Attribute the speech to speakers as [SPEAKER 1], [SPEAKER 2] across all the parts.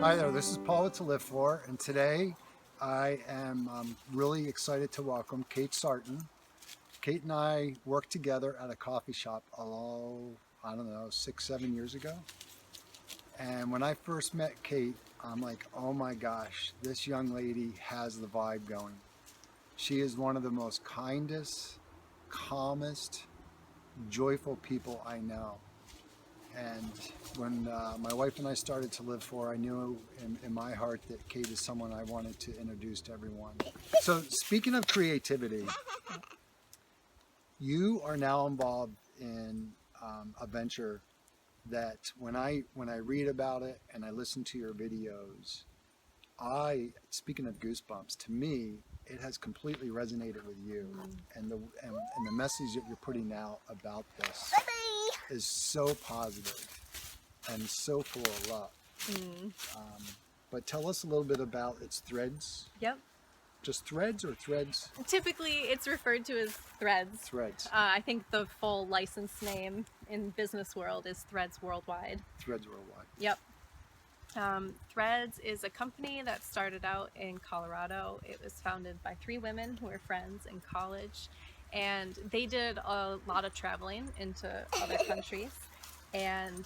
[SPEAKER 1] Hi there, this is Paul with To Live For, and today I am really excited to welcome Kate Sarton. Kate and I worked together at a coffee shop, I don't know, 6-7 years ago. And when I first met Kate, I'm like, oh my gosh, this young lady has the vibe going. She is one of the most kindest, calmest, joyful people I know. And when my wife and I started To Live For, I knew in my heart that Kate is someone I wanted to introduce to everyone. So speaking of creativity, you are now involved in a venture that when I read about it and I listen to your videos, speaking of goosebumps, to me, it has completely resonated with you. And the message that you're putting out about this is so positive and so full of love. But tell us a little bit about its threads.
[SPEAKER 2] Yep.
[SPEAKER 1] Just threads or threads?
[SPEAKER 2] Typically, it's referred to as Threads.
[SPEAKER 1] Threads.
[SPEAKER 2] I think the full license name in business world is Threads Worldwide.
[SPEAKER 1] Threads Worldwide.
[SPEAKER 2] Yep. Threads is a company that started out in Colorado. It was founded by 3 women who were friends in college, and they did a lot of traveling into other countries, and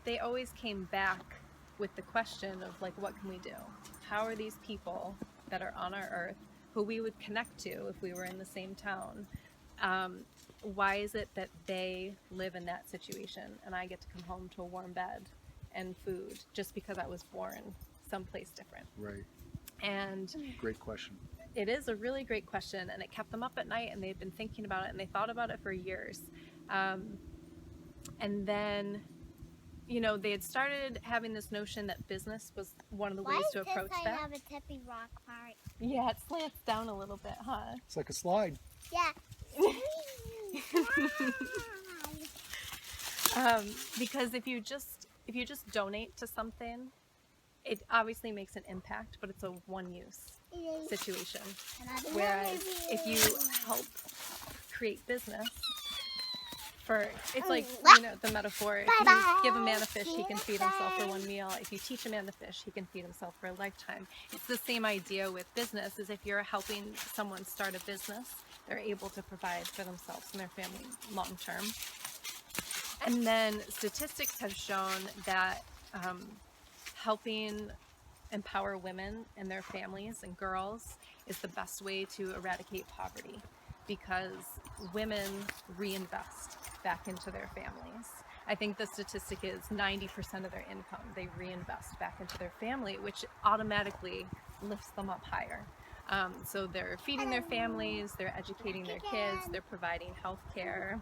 [SPEAKER 2] they always came back with the question of, like, what can we do? How are these people that are on our earth, who we would connect to if we were in the same town, why is it that they live in that situation and I get to come home to a warm bed and food just because I was born someplace different?
[SPEAKER 1] Right.
[SPEAKER 2] And
[SPEAKER 1] great question.
[SPEAKER 2] It is a really great question, and it kept them up at night, and they'd been thinking about it, and they thought about it for years. And then, you know, they had started having this notion that business was one of the ways to approach that.
[SPEAKER 3] Why does this have a tippy rock part?
[SPEAKER 2] Yeah, it slants down a little bit, huh?
[SPEAKER 1] It's like a slide.
[SPEAKER 3] Yeah.
[SPEAKER 2] Because if you just donate to something, it obviously makes an impact, but it's a one-use situation. Whereas if you help create business, it's like, you know, the metaphor, if you give a man a fish, he can feed himself for one meal. If you teach a man to fish, he can feed himself for a lifetime. It's the same idea with business, is if you're helping someone start a business, they're able to provide for themselves and their family long term. And then statistics have shown that helping empower women and their families and girls is the best way to eradicate poverty, because women reinvest back into their families. I think the statistic is 90% of their income they reinvest back into their family, which automatically lifts them up higher. So they're feeding their families, they're educating their kids, they're providing health care.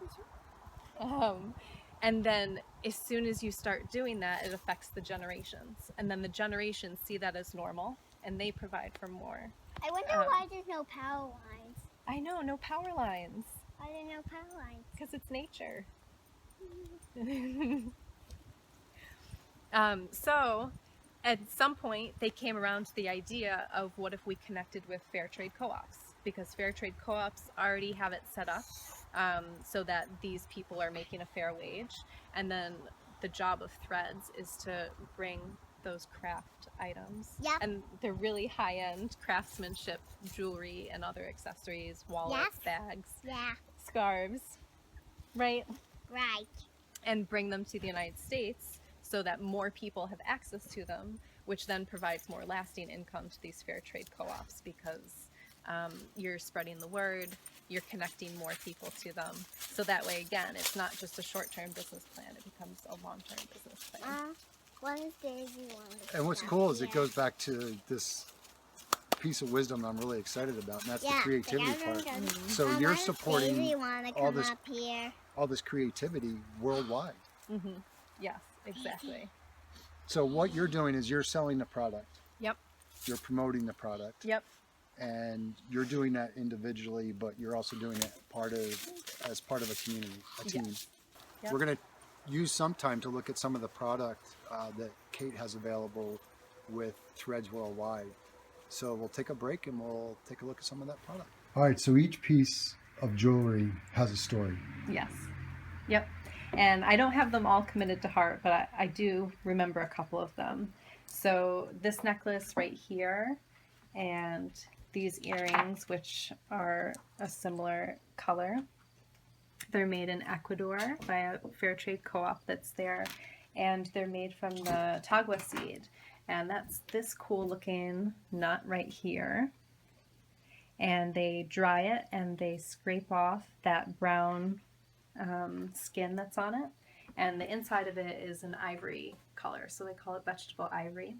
[SPEAKER 2] And then as soon as you start doing that, it affects the generations. And then the generations see that as normal, and they provide for more.
[SPEAKER 3] I wonder why there's no power lines.
[SPEAKER 2] I know, no power lines.
[SPEAKER 3] Why are there no power lines?
[SPEAKER 2] Because it's nature. So at some point, they came around to the idea of, what if we connected with fair trade co-ops? Because fair trade co-ops already have it set up so that these people are making a fair wage. And then the job of Threads is to bring those craft items.
[SPEAKER 3] Yep.
[SPEAKER 2] And they're really high-end craftsmanship jewelry and other accessories, wallets, bags, scarves, right?
[SPEAKER 3] Right.
[SPEAKER 2] And bring them to the United States so that more people have access to them, which then provides more lasting income to these fair trade co-ops, because you're spreading the word, you're connecting more people to them. So that way, again, it's not just a short-term business plan, it becomes a long-term business plan.
[SPEAKER 3] What is Daisy one?
[SPEAKER 1] And what's cool is it goes back to this piece of wisdom I'm really excited about, and that's the creativity part. So you're supporting all this creativity worldwide.
[SPEAKER 2] Yes, exactly.
[SPEAKER 1] So what you're doing is you're selling the product.
[SPEAKER 2] Yep.
[SPEAKER 1] You're promoting the product.
[SPEAKER 2] Yep.
[SPEAKER 1] And you're doing that individually, but you're also doing it as part of a community, a team.
[SPEAKER 2] Yes. Yep.
[SPEAKER 1] We're going to use some time to look at some of the product that Kate has available with Threads Worldwide. So we'll take a break and we'll take a look at some of that product. All right, so each piece of jewelry has a story.
[SPEAKER 2] Yes. Yep. And I don't have them all committed to heart, but I do remember a couple of them. So this necklace right here and these earrings, which are a similar color, they're made in Ecuador by a fair trade co-op that's there, and they're made from the tagua seed. And that's this cool looking nut right here. And they dry it and they scrape off that brown skin that's on it. And the inside of it is an ivory color, so they call it vegetable ivory.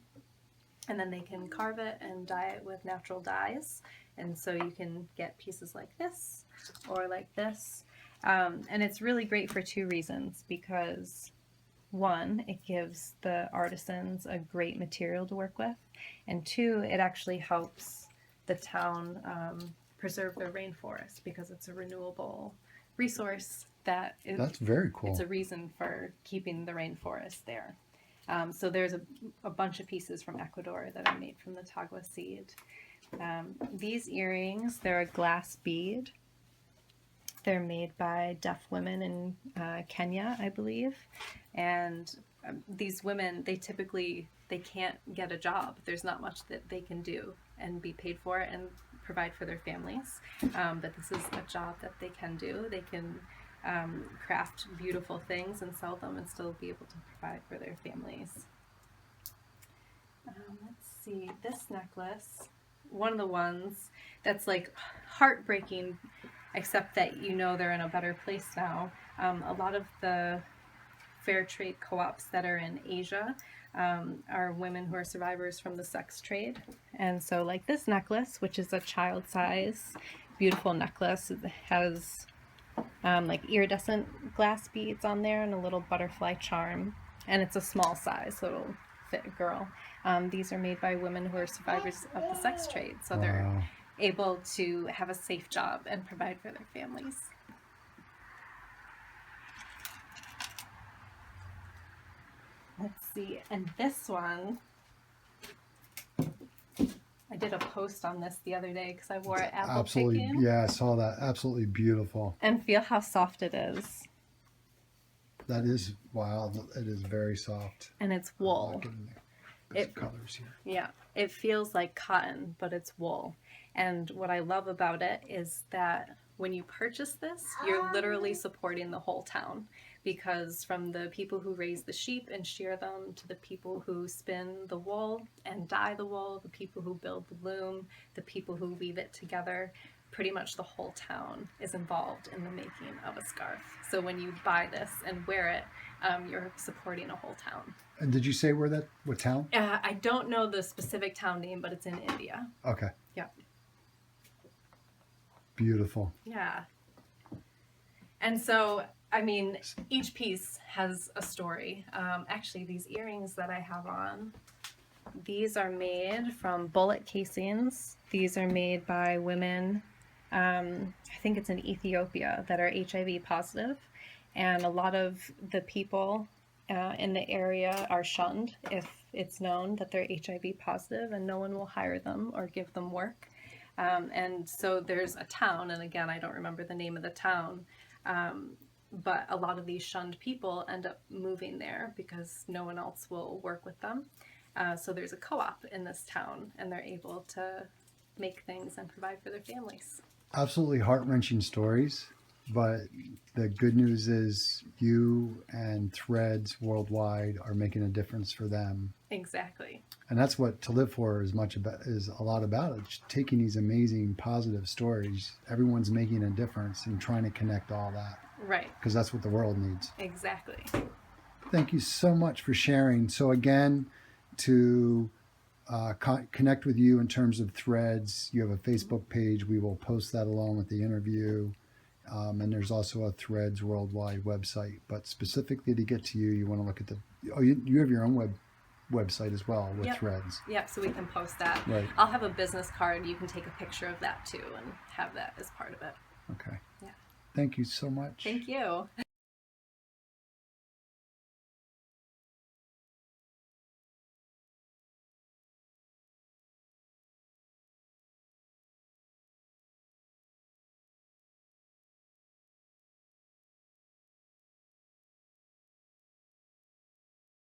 [SPEAKER 2] And then they can carve it and dye it with natural dyes. And so you can get pieces like this or like this. And it's really great for two reasons, because one, it gives the artisans a great material to work with, and two, it actually helps the town preserve their rainforest, because it's a renewable resource
[SPEAKER 1] That's very cool.
[SPEAKER 2] it's a reason for keeping the rainforest there. So there's a bunch of pieces from Ecuador that are made from the tagua seed. These earrings, they're a glass bead. They're made by deaf women in Kenya, I believe. And these women, they can't get a job. There's not much that they can do and be paid for and provide for their families. But this is a job that they can do. They can craft beautiful things and sell them and still be able to provide for their families. Let's see, this necklace, one of the ones that's like heartbreaking, except that you know they're in a better place now. A lot of the fair trade co-ops that are in Asia are women who are survivors from the sex trade. And so like this necklace, which is a child size, beautiful necklace, it has like iridescent glass beads on there and a little butterfly charm. And it's a small size, so it'll fit a girl. These are made by women who are survivors of the sex trade. So they're able to have a safe job and provide for their families. Let's see, and this one, I did a post on this the other day because I wore it apple picking.
[SPEAKER 1] Yeah, I saw that. Absolutely beautiful.
[SPEAKER 2] And feel how soft it is.
[SPEAKER 1] That is, wow, it is very soft.
[SPEAKER 2] And it's wool.
[SPEAKER 1] Like there's colors here.
[SPEAKER 2] Yeah, it feels like cotton, but it's wool. And what I love about it is that when you purchase this, you're literally supporting the whole town, because from the people who raise the sheep and shear them, to the people who spin the wool and dye the wool, the people who build the loom, the people who weave it together, pretty much the whole town is involved in the making of a scarf. So when you buy this and wear it, you're supporting a whole town.
[SPEAKER 1] And did you say what town?
[SPEAKER 2] I don't know the specific town name, but it's in India.
[SPEAKER 1] Okay.
[SPEAKER 2] Yeah.
[SPEAKER 1] Beautiful.
[SPEAKER 2] Yeah. And so, I mean, each piece has a story. Actually, these earrings that I have on, these are made from bullet casings. These are made by women, I think it's in Ethiopia, that are HIV positive. And a lot of the people in the area are shunned if it's known that they're HIV positive, and no one will hire them or give them work. And so there's a town, and again, I don't remember the name of the town, but a lot of these shunned people end up moving there because no one else will work with them. So there's a co-op in this town, and they're able to make things and provide for their families.
[SPEAKER 1] Absolutely heart-wrenching stories, but the good news is you and Threads Worldwide are making a difference for them.
[SPEAKER 2] Exactly.
[SPEAKER 1] And that's what To Live For is a lot about. It's taking these amazing positive stories. Everyone's making a difference and trying to connect all that.
[SPEAKER 2] Right.
[SPEAKER 1] Because that's what the world needs.
[SPEAKER 2] Exactly.
[SPEAKER 1] Thank you so much for sharing. So again, to connect with you in terms of Threads, you have a Facebook page. We will post that along with the interview. And there's also a Threads Worldwide website. But specifically to get to you, you want to look at you have your own website as well with Threads.
[SPEAKER 2] Yep, so we can post that.
[SPEAKER 1] Right.
[SPEAKER 2] I'll have a business card. You can take a picture of that too and have that as part of it.
[SPEAKER 1] Okay.
[SPEAKER 2] Yeah.
[SPEAKER 1] Thank you so much.
[SPEAKER 2] Thank you.